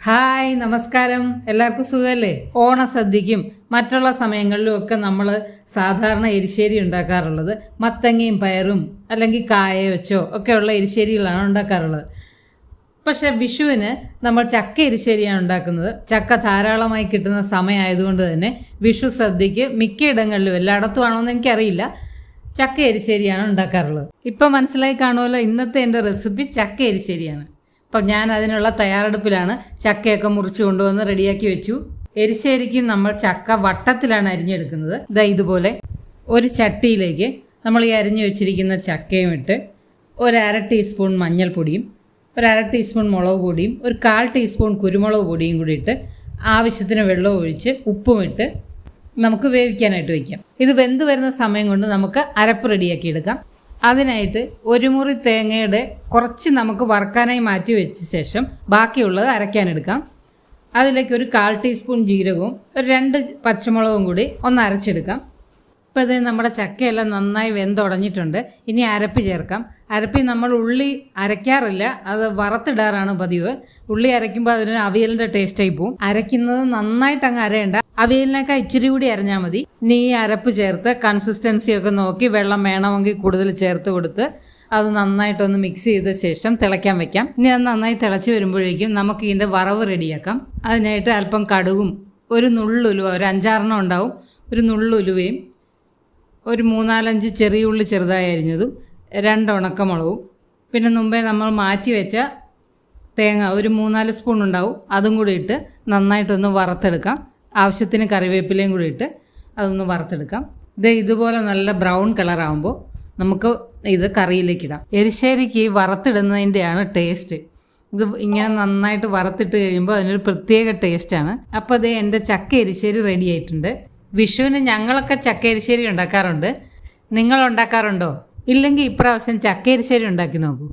Hi നമസ്കാരം. എല്ലാവർക്കും സുഖമല്ലേ? ഓണസദ്യക്കും മറ്റുള്ള സമയങ്ങളിലും ഒക്കെ നമ്മൾ സാധാരണ എരിശ്ശേരി ഉണ്ടാക്കാറുള്ളത് മത്തങ്ങയും പയറും അല്ലെങ്കിൽ കായ വെച്ചോ ഒക്കെയുള്ള എരിശ്ശേരികളാണ് ഉണ്ടാക്കാറുള്ളത്. പക്ഷേ വിഷുവിന് നമ്മൾ ചക്ക എരിശ്ശേരിയാണ് ഉണ്ടാക്കുന്നത്. ചക്ക ധാരാളമായി കിട്ടുന്ന സമയമായതുകൊണ്ട് തന്നെ വിഷു സദ്യക്ക് മിക്കയിടങ്ങളിലും എല്ലായിടത്തും ആണോയെന്ന് എനിക്കറിയില്ല, ചക്ക എരിശ്ശേരിയാണ് ഉണ്ടാക്കാറുള്ളത്. ഇപ്പം മനസ്സിലായി കാണുമല്ലോ, ഇന്നത്തെ എൻ്റെ റെസിപ്പി ചക്ക എരിശ്ശേരിയാണ്. അപ്പം ഞാൻ അതിനുള്ള തയ്യാറെടുപ്പിലാണ്. ചക്കയൊക്കെ മുറിച്ച് കൊണ്ടുവന്ന് റെഡിയാക്കി വെച്ചു. എരിശ്ശേരിക്ക് നമ്മൾ ചക്ക വട്ടത്തിലാണ് അരിഞ്ഞെടുക്കുന്നത്. ഇതുപോലെ ഒരു ചട്ടിയിലേക്ക് നമ്മൾ ഈ അരിഞ്ഞു വെച്ചിരിക്കുന്ന ചക്കയും ഇട്ട് ഒരു 1/2 ടീസ്പൂൺ മഞ്ഞൾപ്പൊടിയും ഒരു 1/2 ടീസ്പൂൺ മുളക് പൊടിയും ഒരു 1/4 ടീസ്പൂൺ കുരുമുളക് പൊടിയും കൂടി ഇട്ട് ആവശ്യത്തിന് വെള്ളം ഒഴിച്ച് ഉപ്പും ഇട്ട് നമുക്ക് വേവിക്കാനായിട്ട് വയ്ക്കാം. ഇത് വെന്ത് വരുന്ന സമയം കൊണ്ട് നമുക്ക് അരപ്പ് റെഡിയാക്കി എടുക്കാം. അതിനായിട്ട് ഒരു മുറി തേങ്ങയുടെ കുറച്ച് നമുക്ക് വറുക്കാനായി മാറ്റി വെച്ച ശേഷം ബാക്കിയുള്ളത് അരയ്ക്കാനെടുക്കാം. അതിലേക്ക് ഒരു 1/4 ടീസ്പൂൺ ജീരകവും ഒരു 2 പച്ചമുളകും കൂടി ഒന്ന് അരച്ചെടുക്കാം. ഇപ്പോൾ ഇത് നമ്മുടെ ചക്കയെല്ലാം നന്നായി വെന്തുടഞ്ഞിട്ടുണ്ട്. ഇനി അരപ്പ് ചേർക്കാം. അരപ്പിൽ നമ്മൾ ഉള്ളി അരയ്ക്കാറില്ല, അത് വറുത്തിടാറാണ് പതിവ്. ഉള്ളി അരയ്ക്കുമ്പോൾ അതിന് അവിയലിൻ്റെ ടേസ്റ്റായി പോവും. അരയ്ക്കുന്നത് നന്നായിട്ട് അങ്ങ് അരയണ്ട, അവിയലിനൊക്കെ ഇച്ചിരി കൂടി അരഞ്ഞാൽ മതി. ഇനി ഈ അരപ്പ് ചേർത്ത് കൺസിസ്റ്റൻസി ഒക്കെ നോക്കി വെള്ളം വേണമെങ്കിൽ കൂടുതൽ ചേർത്ത് കൊടുത്ത് അത് നന്നായിട്ടൊന്ന് മിക്സ് ചെയ്ത ശേഷം തിളയ്ക്കാൻ വെക്കാം. ഇനി അത് നന്നായി തിളച്ച് വരുമ്പോഴേക്കും നമുക്ക് ഇതിൻ്റെ വറവ് റെഡിയാക്കാം. അതിനായിട്ട് അല്പം കടുകും ഒരു നുള്ളുലുവ, ഒരു 5-6 ഉണ്ടാവും, ഒരു നുള്ളുലുവയും ഒരു 3-4 ചെറിയ ഉള്ളി ചെറുതായി അരിഞ്ഞതും 2 ഉണക്കമുളകും പിന്നെ മുമ്പേ നമ്മൾ മാറ്റി വെച്ച തേങ്ങ ഒരു 3-4 സ്പൂൺ ഉണ്ടാവും, അതും കൂടി ഇട്ട് നന്നായിട്ടൊന്ന് വറുത്തെടുക്കാം. ആവശ്യത്തിന് കറിവേപ്പിലയും കൂടി ഇട്ട് അതൊന്ന് വറുത്തെടുക്കാം. ഇതുപോലെ നല്ല ബ്രൗൺ കളറാകുമ്പോൾ നമുക്ക് ഇത് കറിയിലേക്കിടാം. എരിശ്ശേരിക്ക് വറുത്തിടുന്നതിൻ്റെയാണ് ടേസ്റ്റ്. ഇത് ഇങ്ങനെ നന്നായിട്ട് വറുത്തിട്ട് കഴിയുമ്പോൾ അതിനൊരു പ്രത്യേക ടേസ്റ്റാണ്. അപ്പോൾ എൻ്റെ ചക്ക എരിശ്ശേരി റെഡി ആയിട്ടുണ്ട്. വിഷുവിന് ഞങ്ങളൊക്കെ ചക്ക എരിശ്ശേരി ഉണ്ടാക്കാറുണ്ട്. നിങ്ങൾ ഉണ്ടാക്കാറുണ്ടോ? ഇല്ലെങ്കിൽ ഇപ്രാവശ്യം ചക്ക എരിശ്ശേരി ഉണ്ടാക്കി നോക്കൂ.